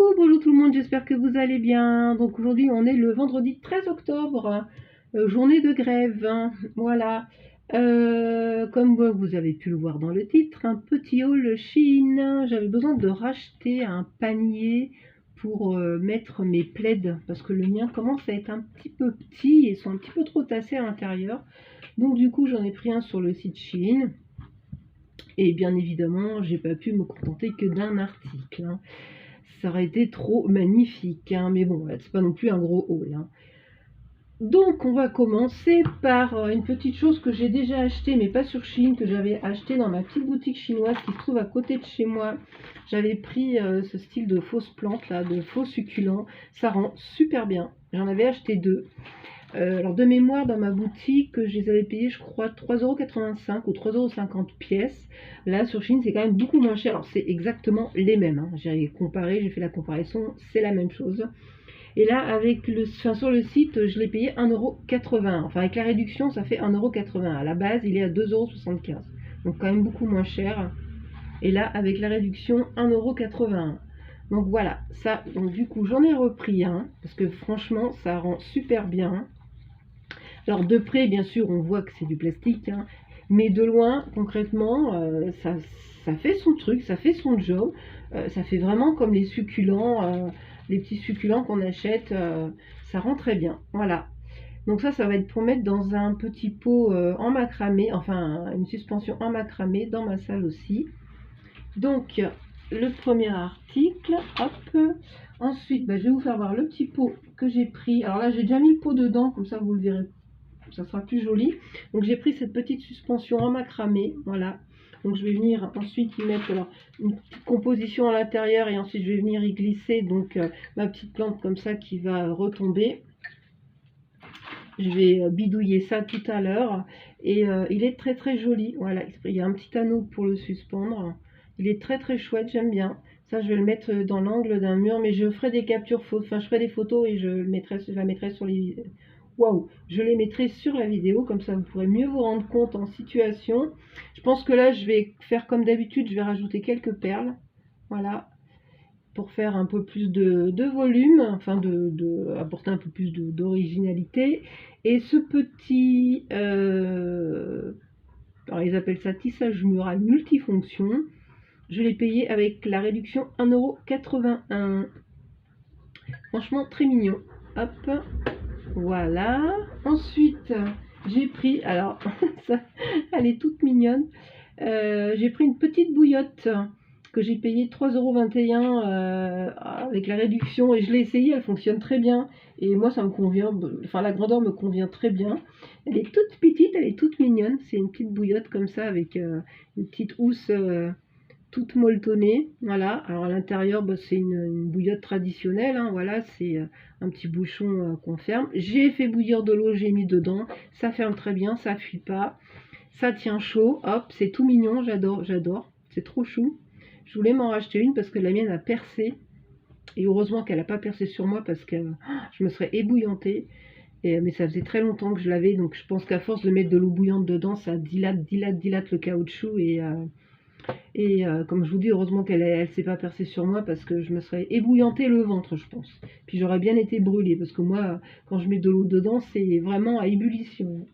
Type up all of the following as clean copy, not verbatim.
Coucou, bonjour tout le monde, j'espère que vous allez bien. Donc aujourd'hui on est le vendredi 13 octobre, journée de grève, hein. Voilà. Comme vous avez pu le voir dans le titre, un petit haul Shein. J'avais besoin de racheter un panier pour mettre mes plaids parce que le mien commence à être un petit peu petit et sont un petit peu trop tassés à l'intérieur. Donc du coup j'en ai pris un sur le site Shein. Et bien évidemment, j'ai pas pu me contenter que d'un article, hein. Ça aurait été trop magnifique, hein, mais bon, c'est pas non plus un gros haul, hein. Donc on va commencer par une petite chose que j'ai déjà achetée, mais pas sur Shein, que j'avais acheté dans ma petite boutique chinoise qui se trouve à côté de chez moi. J'avais pris ce style de fausses plantes, là, de faux succulents. Ça rend super bien. J'en avais acheté deux. Alors de mémoire, dans ma boutique, je les avais payés, je crois, 3,85 € ou 3,50 € pièce. Là, sur Shein, c'est quand même beaucoup moins cher. Alors c'est exactement les mêmes, hein. J'ai comparé, j'ai fait la comparaison, c'est la même chose. Et là, sur le site, je l'ai payé 1,80 €. Enfin, avec la réduction, ça fait 1,80 €. À la base, il est à 2,75 €. Donc quand même beaucoup moins cher. Et là, avec la réduction, 1,81 €. Donc voilà, ça, donc du coup, j'en ai repris un, parce que franchement, ça rend super bien. Alors de près, bien sûr, on voit que c'est du plastique, hein, mais de loin, concrètement, ça fait son truc, ça fait son job. Ça fait vraiment comme les succulents, les petits succulents qu'on achète, ça rend très bien. Voilà. Donc ça va être pour mettre dans un petit pot en macramé, enfin une suspension en macramé dans ma salle aussi. Donc le premier article, hop. Ensuite, je vais vous faire voir le petit pot que j'ai pris. Alors là, j'ai déjà mis le pot dedans, comme ça vous le verrez, ça sera plus joli. Donc j'ai pris cette petite suspension en macramé, voilà. Donc je vais venir ensuite y mettre une petite composition à l'intérieur et ensuite je vais venir y glisser donc ma petite plante comme ça qui va retomber. Je vais bidouiller ça tout à l'heure et il est très très joli. Voilà, il y a un petit anneau pour le suspendre. Il est très très chouette, j'aime bien. Ça, je vais le mettre dans l'angle d'un mur, mais je ferai des captures photos, enfin je ferai des photos et je la mettrai sur les... Waouh, je les mettrai sur la vidéo, comme ça vous pourrez mieux vous rendre compte en situation. Je pense que là, je vais faire comme d'habitude, je vais rajouter quelques perles. Voilà, pour faire un peu plus de volume, enfin apporter un peu plus d'originalité. Et ce petit, alors ils appellent ça tissage mural multifonction, je l'ai payé avec la réduction 1,81 €. Franchement très mignon. Hop, voilà. Ensuite j'ai pris, alors ça, elle est toute mignonne, j'ai pris une petite bouillotte que j'ai payé 3,21 € avec la réduction et je l'ai essayée, elle fonctionne très bien et moi ça me convient, enfin la grandeur me convient très bien. Elle est toute petite, elle est toute mignonne, c'est une petite bouillotte comme ça avec une petite housse toute molletonnée, voilà. Alors à l'intérieur c'est une bouillotte traditionnelle, hein, voilà, c'est un petit bouchon qu'on ferme. J'ai fait bouillir de l'eau, j'ai mis dedans, ça ferme très bien, ça fuit pas, ça tient chaud, hop, c'est tout mignon, j'adore, c'est trop chou. Je voulais m'en racheter une parce que la mienne a percé. Et heureusement qu'elle n'a pas percé sur moi parce que je me serais ébouillantée. Mais ça faisait très longtemps que je l'avais. Donc je pense qu'à force de mettre de l'eau bouillante dedans, ça dilate le caoutchouc. Comme je vous dis, heureusement qu'elle ne s'est pas percée sur moi parce que je me serais ébouillantée le ventre, je pense. Puis j'aurais bien été brûlée parce que moi, quand je mets de l'eau dedans, c'est vraiment à ébullition.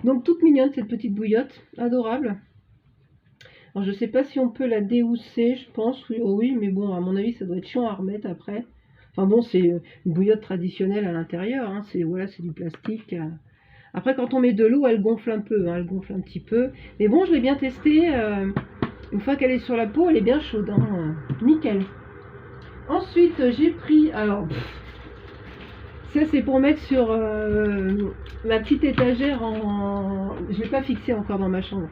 Donc toute mignonne cette petite bouillotte, adorable. Alors je sais pas si on peut la déhousser, je pense, oui, oh oui, mais bon, à mon avis, ça doit être chiant à remettre après. Enfin bon, c'est une bouillotte traditionnelle à l'intérieur, hein, c'est voilà, c'est du plastique. Après, quand on met de l'eau, elle gonfle un peu, hein, elle gonfle un petit peu. Mais bon, je l'ai bien testée. Une fois qu'elle est sur la peau, elle est bien chaude, hein, nickel. Ensuite, j'ai pris, alors, ça c'est pour mettre sur ma petite étagère je l'ai pas fixée encore dans ma chambre.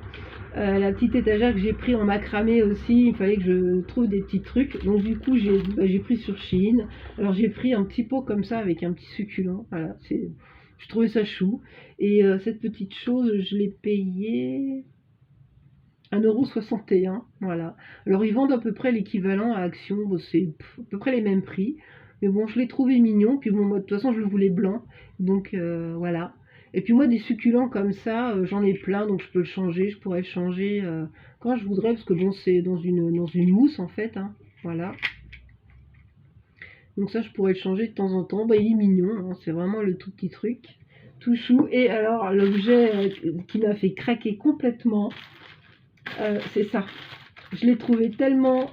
La petite étagère que j'ai pris en macramé aussi, il fallait que je trouve des petits trucs. Donc du coup, j'ai pris sur Shein. Alors j'ai pris un petit pot comme ça avec un petit succulent. Voilà, je trouvais ça chou. Et cette petite chose, je l'ai payée 1,61 €. Voilà. Alors ils vendent à peu près l'équivalent à Action. Bon, c'est à peu près les mêmes prix. Mais bon, je l'ai trouvé mignon. Puis bon, moi, de toute façon, je le voulais blanc. Donc voilà. Et puis moi, des succulents comme ça, j'en ai plein, donc je peux le changer. Je pourrais le changer quand je voudrais, parce que bon, c'est dans une mousse en fait, hein. Voilà. Donc ça, je pourrais le changer de temps en temps. Bah, il est mignon, hein, c'est vraiment le tout petit truc, tout chou. Et alors, l'objet qui m'a fait craquer complètement, c'est ça. Je l'ai trouvé tellement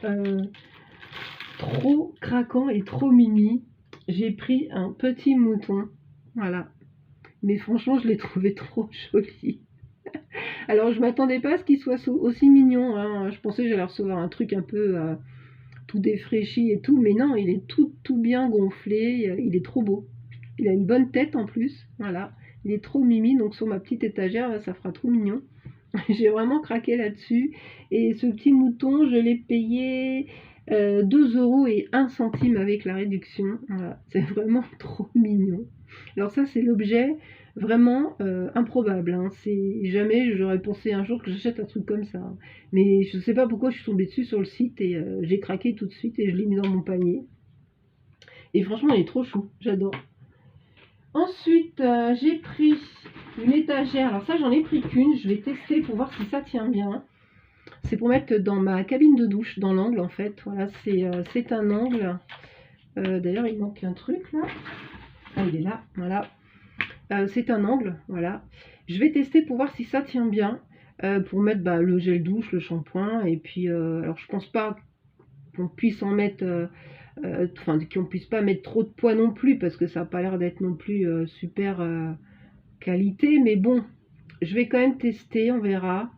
trop craquant et trop mimi. J'ai pris un petit mouton, voilà. Mais franchement, je l'ai trouvé trop joli. Alors, je m'attendais pas à ce qu'il soit aussi mignon, hein. Je pensais que j'allais recevoir un truc un peu tout défraîchi et tout, mais non, il est tout bien gonflé, il est trop beau. Il a une bonne tête en plus, voilà. Il est trop mimi, donc sur ma petite étagère, ça fera trop mignon. J'ai vraiment craqué là-dessus. Et ce petit mouton, je l'ai payé 2,01 € avec la réduction. Voilà. C'est vraiment trop mignon. Alors ça, c'est l'objet vraiment improbable, hein. C'est jamais j'aurais pensé un jour que j'achète un truc comme ça. Mais je sais pas pourquoi je suis tombée dessus sur le site et j'ai craqué tout de suite et je l'ai mis dans mon panier. Et franchement, il est trop chou. J'adore. Ensuite, j'ai pris une étagère. Alors ça, j'en ai pris qu'une. Je vais tester pour voir si ça tient bien. C'est pour mettre dans ma cabine de douche, dans l'angle en fait. Voilà, c'est un angle. D'ailleurs, il manque un truc là. Ah, il est là. Voilà. C'est un angle. Voilà. Je vais tester pour voir si ça tient bien. Pour mettre le gel douche, le shampoing. Et puis, alors je pense pas qu'on puisse en mettre... enfin, qu'on puisse pas mettre trop de poids non plus, parce que ça n'a pas l'air d'être non plus super qualité, mais bon, je vais quand même tester, on verra.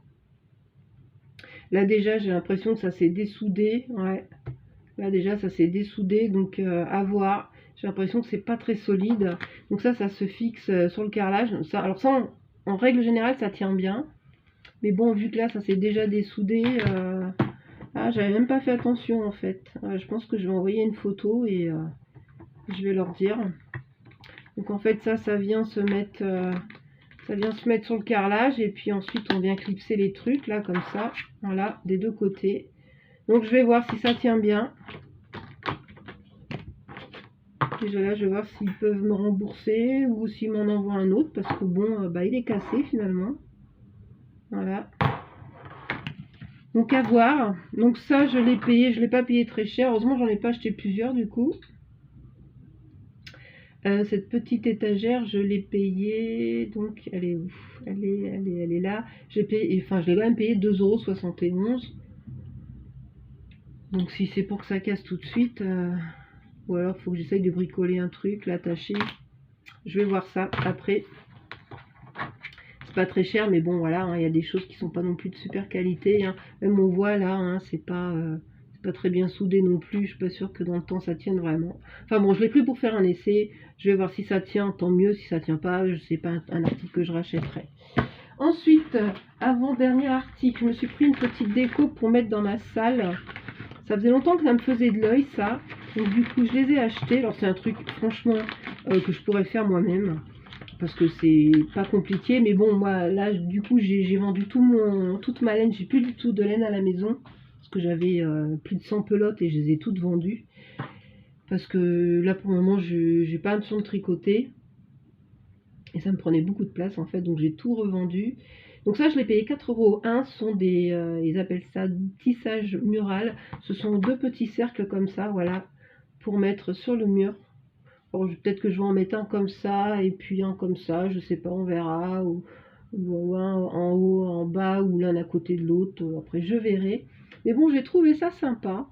Là déjà, j'ai l'impression que ça s'est dessoudé, ouais. Là déjà, ça s'est dessoudé, donc à voir. J'ai l'impression que c'est pas très solide. Donc ça se fixe sur le carrelage. Ça, alors ça, en règle générale, ça tient bien. Mais bon, vu que là, ça s'est déjà dessoudé... Ah, j'avais même pas fait attention en fait. Je pense que je vais envoyer une photo et je vais leur dire. Donc en fait ça vient se mettre sur le carrelage et puis ensuite on vient clipser les trucs là comme ça. Voilà, des deux côtés. Donc je vais voir si ça tient bien. Déjà là je vais voir s'ils peuvent me rembourser ou s'ils m'en envoient un autre parce que bon il est cassé finalement. Voilà. Donc à voir. Donc ça je l'ai payé, je l'ai pas payé très cher. Heureusement j'en ai pas acheté plusieurs du coup. Cette petite étagère je l'ai payée, donc elle est où? Elle est là. J'ai payé, enfin je l'ai quand même payé 2,71 €. Donc si c'est pour que ça casse tout de suite, ou alors il faut que j'essaye de bricoler un truc, l'attacher. Je vais voir ça après. C'est pas très cher, mais bon voilà, hein, y a des choses qui sont pas non plus de super qualité, hein. Même on voit là, hein, c'est pas très bien soudé non plus. Je suis pas sûre que dans le temps ça tienne vraiment. Enfin bon, je l'ai pris pour faire un essai. Je vais voir si ça tient, tant mieux. Si ça tient pas, je sais pas, un article que je rachèterai. Ensuite, avant-dernier article, je me suis pris une petite déco pour mettre dans ma salle. Ça faisait longtemps que ça me faisait de l'œil ça. Donc du coup je les ai achetés. Alors c'est un truc franchement que je pourrais faire moi-même. Parce que c'est pas compliqué. Mais bon, moi là du coup j'ai vendu toute ma laine. J'ai plus du tout de laine à la maison. Parce que j'avais plus de 100 pelotes et je les ai toutes vendues. Parce que là pour le moment j'ai pas besoin de tricoter. Et ça me prenait beaucoup de place en fait. Donc j'ai tout revendu. Donc ça je l'ai payé 4,01 €. Ce sont des, ils appellent ça tissage mural. Ce sont deux petits cercles comme ça, voilà, pour mettre sur le mur. Peut-être que je vais en mettre un comme ça et puis un comme ça, je sais pas, on verra. Ou un en haut, en bas, ou l'un à côté de l'autre. Après je verrai. Mais bon, j'ai trouvé ça sympa.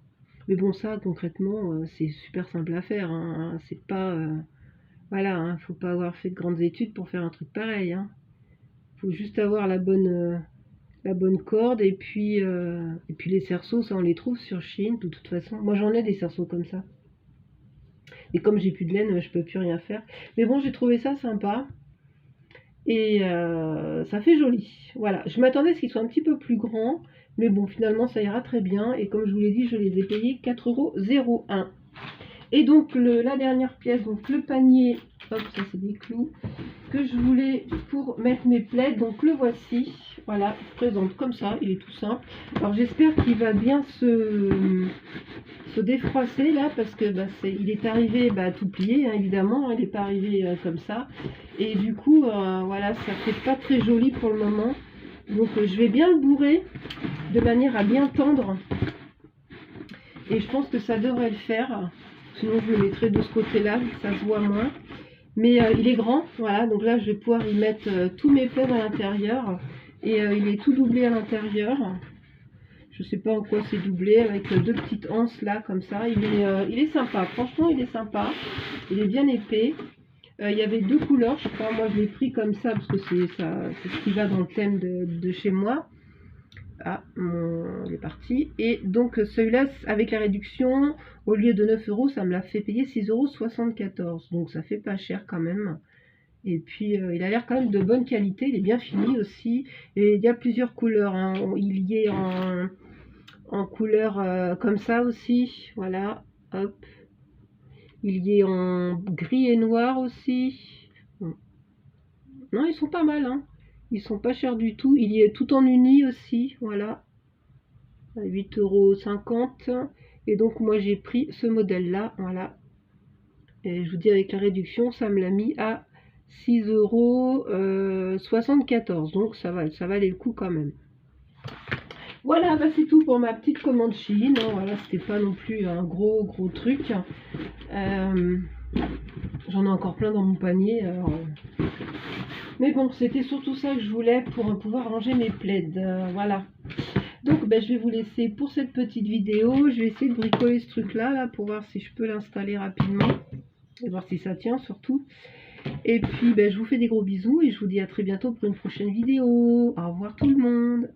Mais bon, ça concrètement, c'est super simple à faire, hein. C'est pas... voilà, hein, faut pas avoir fait de grandes études pour faire un truc pareil, hein. Faut juste avoir la bonne corde et puis les cerceaux, ça on les trouve sur Shein de toute façon. Moi j'en ai des cerceaux comme ça. Et comme j'ai plus de laine, je peux plus rien faire. Mais bon, j'ai trouvé ça sympa. Et ça fait joli. Voilà, je m'attendais à ce qu'ils soient un petit peu plus grands. Mais bon, finalement ça ira très bien. Et comme je vous l'ai dit, je les ai payés 4,01 €. Et donc la dernière pièce, donc le panier, hop, ça c'est des clous, que je voulais pour mettre mes plaids. Donc le voici, voilà, il se présente comme ça, il est tout simple. Alors j'espère qu'il va bien se défroisser là, parce que il est arrivé tout plié, hein, évidemment, hein, il n'est pas arrivé comme ça. Et du coup, voilà, ça fait pas très joli pour le moment. Donc je vais bien le bourrer de manière à bien tendre. Et je pense que ça devrait le faire. Sinon, je le mettrai de ce côté-là, ça se voit moins. Mais il est grand, voilà. Donc là, je vais pouvoir y mettre tous mes plaids à l'intérieur. Et il est tout doublé à l'intérieur. Je sais pas en quoi c'est doublé, avec deux petites anses là, comme ça. Il est sympa, franchement, il est sympa. Il est bien épais. Il y avait deux couleurs, je crois. Moi, je l'ai pris comme ça, parce que c'est ce qui va dans le thème de chez moi. Ah, il est parti. Et donc, celui-là, avec la réduction, au lieu de 9 euros, ça me l'a fait payer 6,74 €. Donc, ça fait pas cher quand même. Et puis, il a l'air quand même de bonne qualité. Il est bien fini aussi. Et il y a plusieurs couleurs, hein. Il y est en couleur comme ça aussi. Voilà. Hop. Il y est en gris et noir aussi. Non, ils sont pas mal, hein. Ils sont pas chers du tout. Il y est tout en uni aussi. Voilà. 8,50 €. Et donc, moi, j'ai pris ce modèle-là. Voilà. Et je vous dis, avec la réduction, ça me l'a mis à 6,74 €. Donc, ça valait le coup quand même. Voilà, bah c'est tout pour ma petite commande Chine. Voilà, c'était pas non plus un gros truc. J'en ai encore plein dans mon panier. Mais bon, c'était surtout ça que je voulais pour pouvoir ranger mes plaids. Voilà. Donc, ben, je vais vous laisser pour cette petite vidéo. Je vais essayer de bricoler ce truc-là pour voir si je peux l'installer rapidement. Et voir si ça tient surtout. Et puis, ben, je vous fais des gros bisous et je vous dis à très bientôt pour une prochaine vidéo. Au revoir tout le monde.